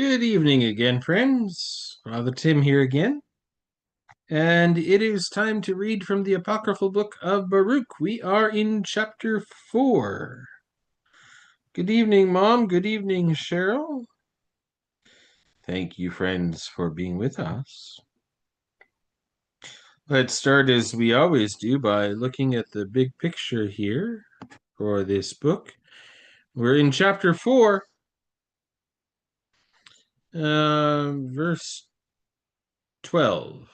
Good evening again, friends. Father Tim here again. And it is time to read from the apocryphal book of Baruch. We are in chapter 4. Good evening, Mom. Good evening, Cheryl. Thank you, friends, for being with us. Let's start as we always do by looking at the big picture here for this book. We're in chapter 4, verse 12.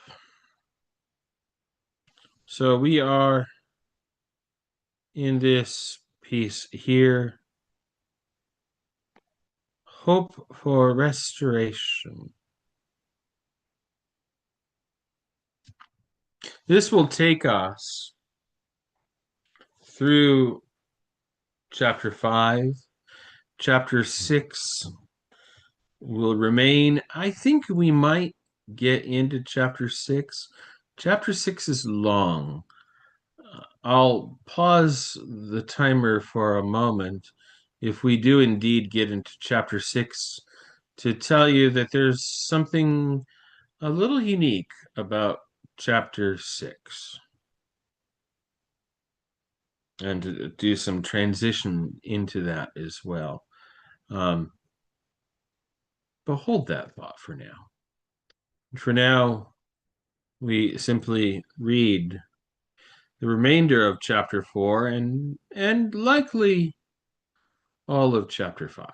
So we are in this piece here. Hope for restoration. This will take us through chapter 5. Chapter 6 will remain. I think we might get into chapter 6. Chapter 6 is long. I'll pause the timer for a moment if we do indeed get into chapter 6 to tell you that there's something a little unique about chapter 6 and to do some transition into that as well. But hold that thought for now. For now, we simply read the remainder of chapter 4 and likely all of chapter 5.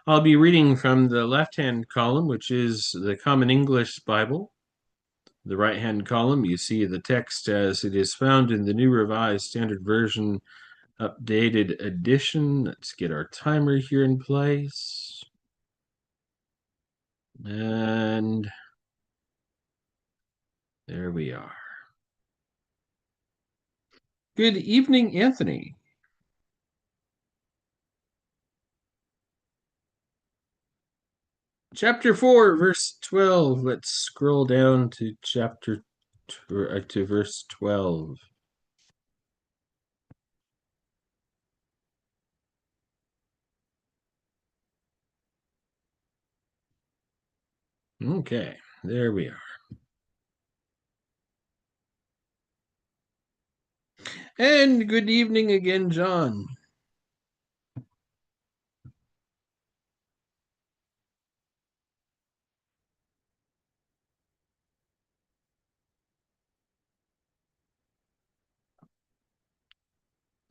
I'll be reading from the left-hand column, which is the Common English Bible. The right-hand column, you see the text as it is found in the New Revised Standard Version updated edition. Let's get our timer here in place. And there we are. Good evening, Anthony. Chapter 4, verse 12. Let's scroll down to to verse 12. Okay, there we are. And good evening again, John.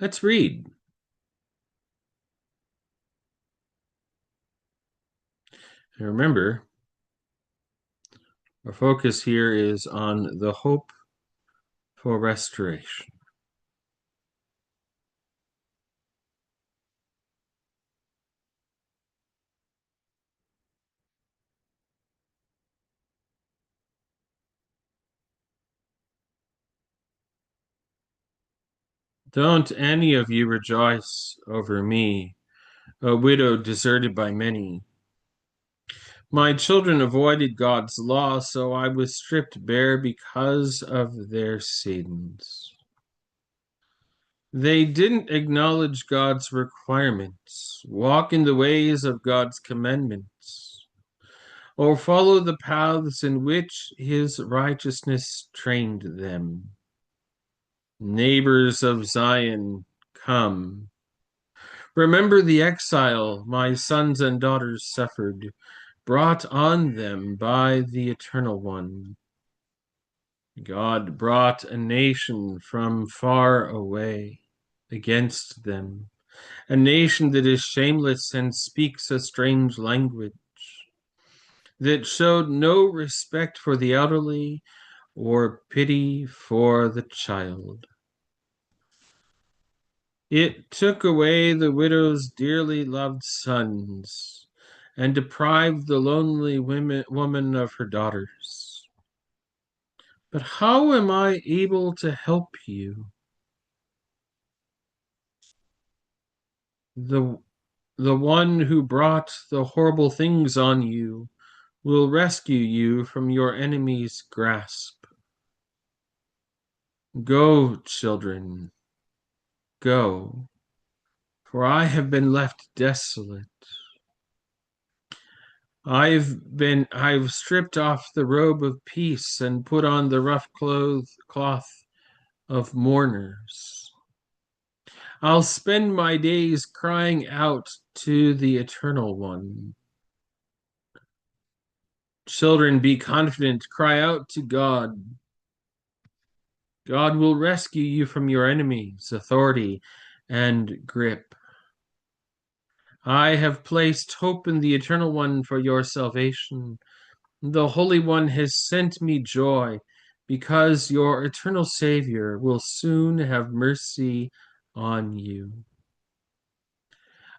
Let's read. And remember, our focus here is on the hope for restoration. Don't any of you rejoice over me, a widow deserted by many. My children avoided God's law, so I was stripped bare because of their sins. They didn't acknowledge God's requirements, walk in the ways of God's commandments, or follow the paths in which his righteousness trained them. Neighbors of Zion, come. Remember the exile my sons and daughters suffered, brought on them by the Eternal One. God brought a nation from far away against them, a nation that is shameless and speaks a strange language, that showed no respect for the elderly or pity for the child. It took away the widow's dearly loved sons and deprived the lonely woman of her daughters. But how am I able to help you? The, the one who brought the horrible things on you will rescue you from your enemy's grasp. Go, children, go, for I have been left desolate. I've stripped off the robe of peace and put on the rough cloth of mourners. I'll spend my days crying out to the Eternal One. Children, be confident, cry out to God. God will rescue you from your enemies, authority, and grip. I have placed hope in the Eternal One for your salvation. The Holy One has sent me joy because your eternal Savior will soon have mercy on you.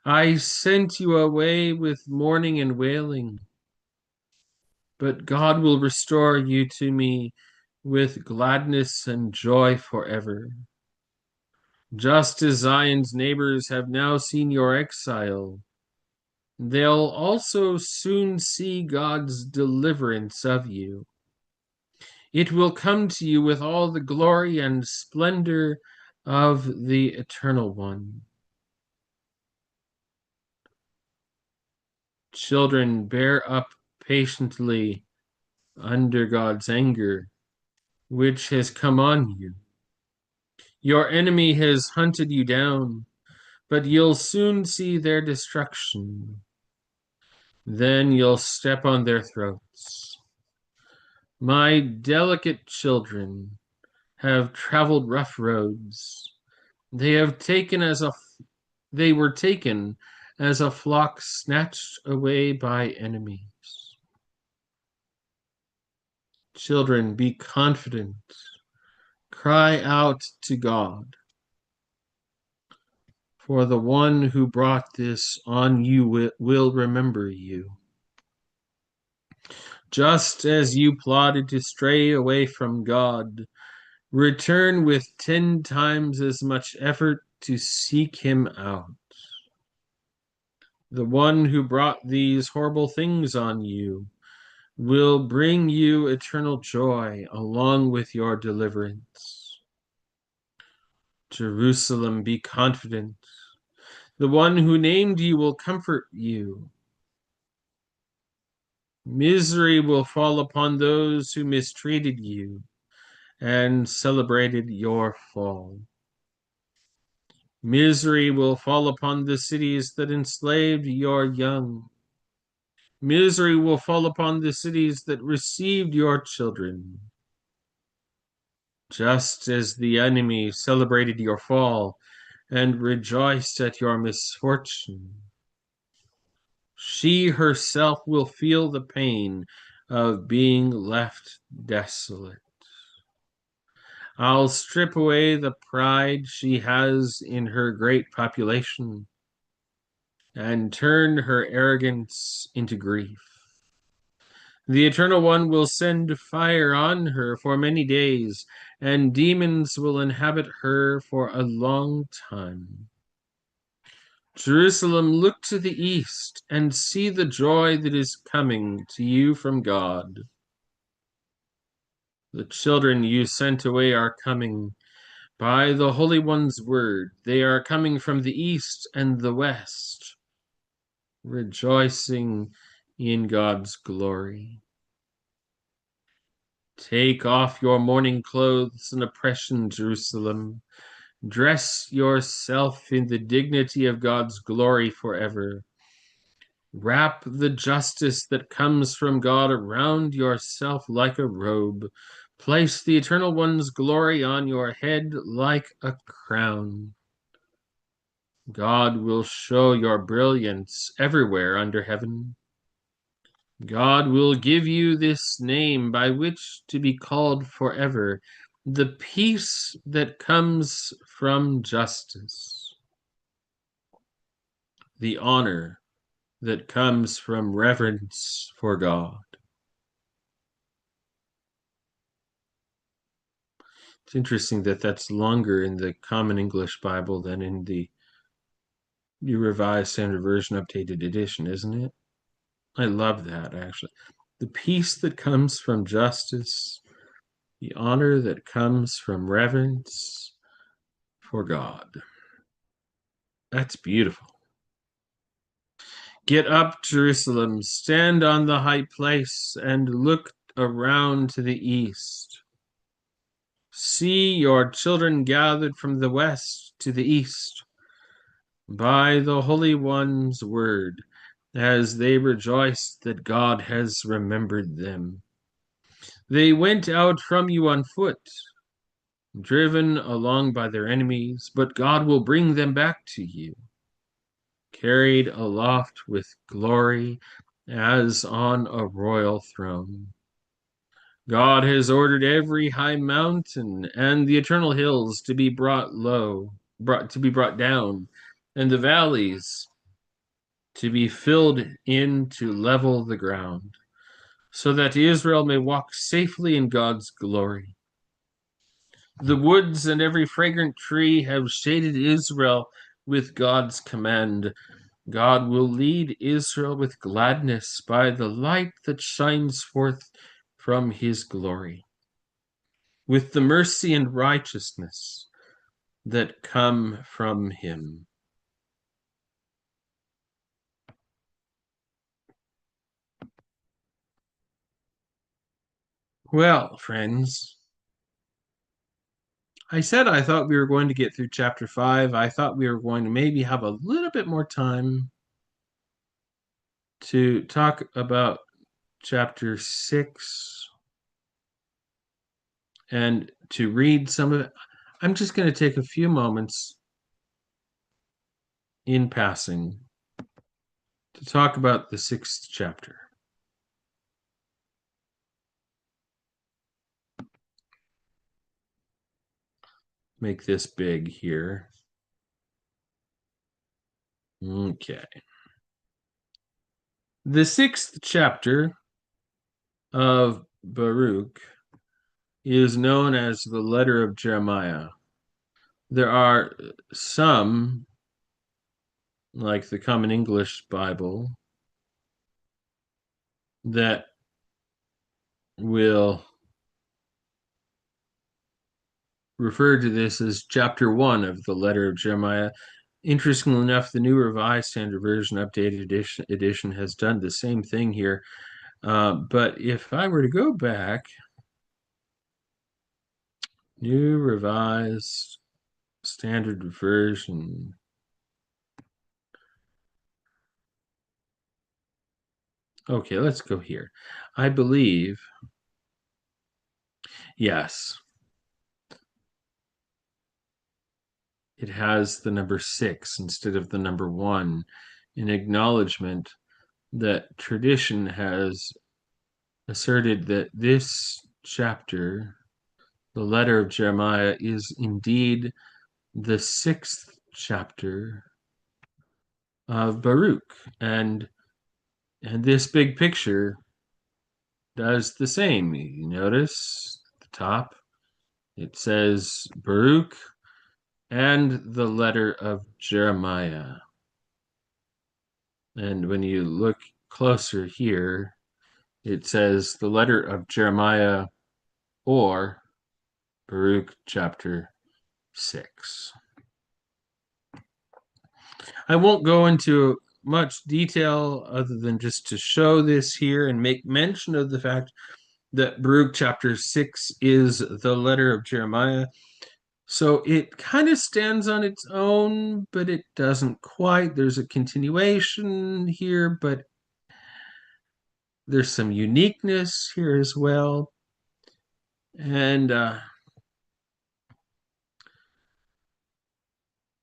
I sent you away with mourning and wailing, but God will restore you to me with gladness and joy forever. Just as Zion's neighbors have now seen your exile, they'll also soon see God's deliverance of you. It will come to you with all the glory and splendor of the Eternal One. Children, bear up patiently under God's anger, which has come on you. Your enemy has hunted you down, but you'll soon see their destruction. Then you'll step on their throats. My delicate children have traveled rough roads. They have taken as a they were taken as a flock snatched away by enemies. Children, be confident. Cry out to God. For the one who brought this on you will remember you. Just as you plotted to stray away from God, return with 10 times as much effort to seek him out. The one who brought these horrible things on you will bring you eternal joy along with your deliverance. Jerusalem, be confident. The one who named you will comfort you. Misery will fall upon those who mistreated you and celebrated your fall. Misery will fall upon the cities that enslaved your young. Misery will fall upon the cities that received your children. Just as the enemy celebrated your fall and rejoiced at your misfortune, she herself will feel the pain of being left desolate. I'll strip away the pride she has in her great population and turn her arrogance into grief. The Eternal One will send fire on her for many days, and demons will inhabit her for a long time. Jerusalem, look to the east and see the joy that is coming to you from God. The children you sent away are coming by the Holy One's word. They are coming from the east and the west, rejoicing in God's glory. Take off your mourning clothes and oppression, Jerusalem. Dress yourself in the dignity of God's glory forever. Wrap the justice that comes from God around yourself like a robe. Place the Eternal One's glory on your head like a crown. God will show your brilliance everywhere under heaven. God will give you this name by which to be called forever, the peace that comes from justice, the honor that comes from reverence for God. It's interesting that that's longer in the Common English Bible than in the New Revised Standard Version Updated Edition, isn't it? I love that, actually. The peace that comes from justice, the honor that comes from reverence for God. That's beautiful. Get up, Jerusalem, stand on the high place, and look around to the east. See your children gathered from the west to the east by the Holy One's word, as they rejoice that God has remembered them. They went out from you on foot, driven along by their enemies, but God will bring them back to you, carried aloft with glory as on a royal throne. God has ordered every high mountain and the eternal hills to be brought low, brought down, and the valleys to be filled in to level the ground, so that Israel may walk safely in God's glory. The woods and every fragrant tree have shaded Israel with God's command. God will lead Israel with gladness by the light that shines forth from his glory, with the mercy and righteousness that come from him. Well, friends, I said I thought we were going to get through chapter 5. I thought we were going to maybe have a little bit more time to talk about chapter 6 and to read some of it. I'm just going to take a few moments in passing to talk about the 6th chapter. Make this big here. Okay. The 6th chapter of Baruch is known as the letter of Jeremiah. There are some, like the Common English Bible, that will refer to this as chapter 1 of the letter of Jeremiah. Interestingly enough, the New Revised Standard Version Updated edition has done the same thing here. But if I were to go back, New Revised Standard Version. Okay, let's go here. I believe, yes, it has the number 6 instead of the number 1 in acknowledgement that tradition has asserted that this chapter, the letter of Jeremiah, is indeed the 6th chapter of Baruch. And this big picture does the same. You notice at the top, it says Baruch and the letter of Jeremiah. And when you look closer here, it says the letter of Jeremiah or Baruch chapter 6. I won't go into much detail other than just to show this here and make mention of the fact that Baruch chapter 6 is the letter of Jeremiah. So it kind of stands on its own, but it doesn't quite. There's a continuation here, but there's some uniqueness here as well. And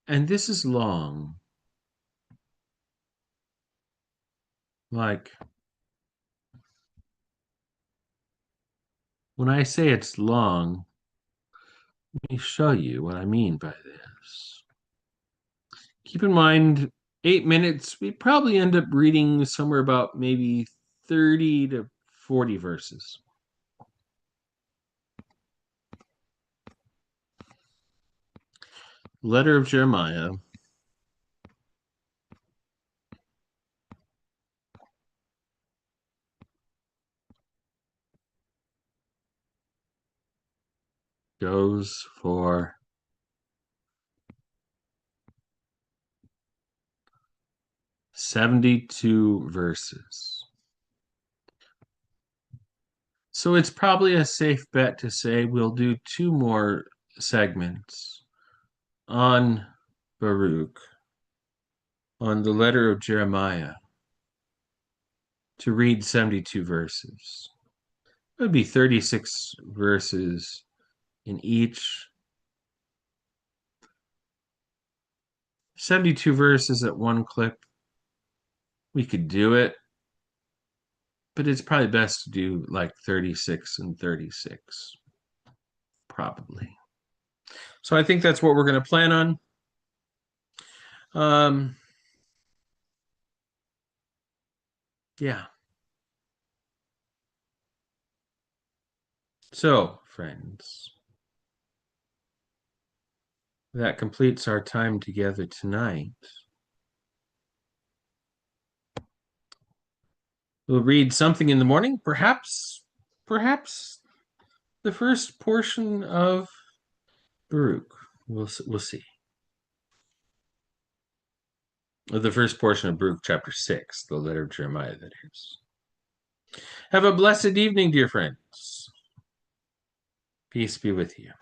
this is long. Like, when I say it's long, let me show you what I mean by this. Keep in mind, 8 minutes, we probably end up reading somewhere about maybe 30 to 40 verses. Letter of Jeremiah goes for 72 verses. So it's probably a safe bet to say we'll do 2 more segments on Baruch, on the letter of Jeremiah, to read 72 verses. It would be 36 verses in each. 72 verses at one clip. We could do it, but it's probably best to do like 36 and 36, probably. So I think that's what we're going to plan on. Yeah. So, friends, that completes our time together tonight. We'll read something in the morning, perhaps the first portion of Baruch. We'll see. The first portion of Baruch, chapter 6, the letter of Jeremiah, that is. Have a blessed evening, dear friends. Peace be with you.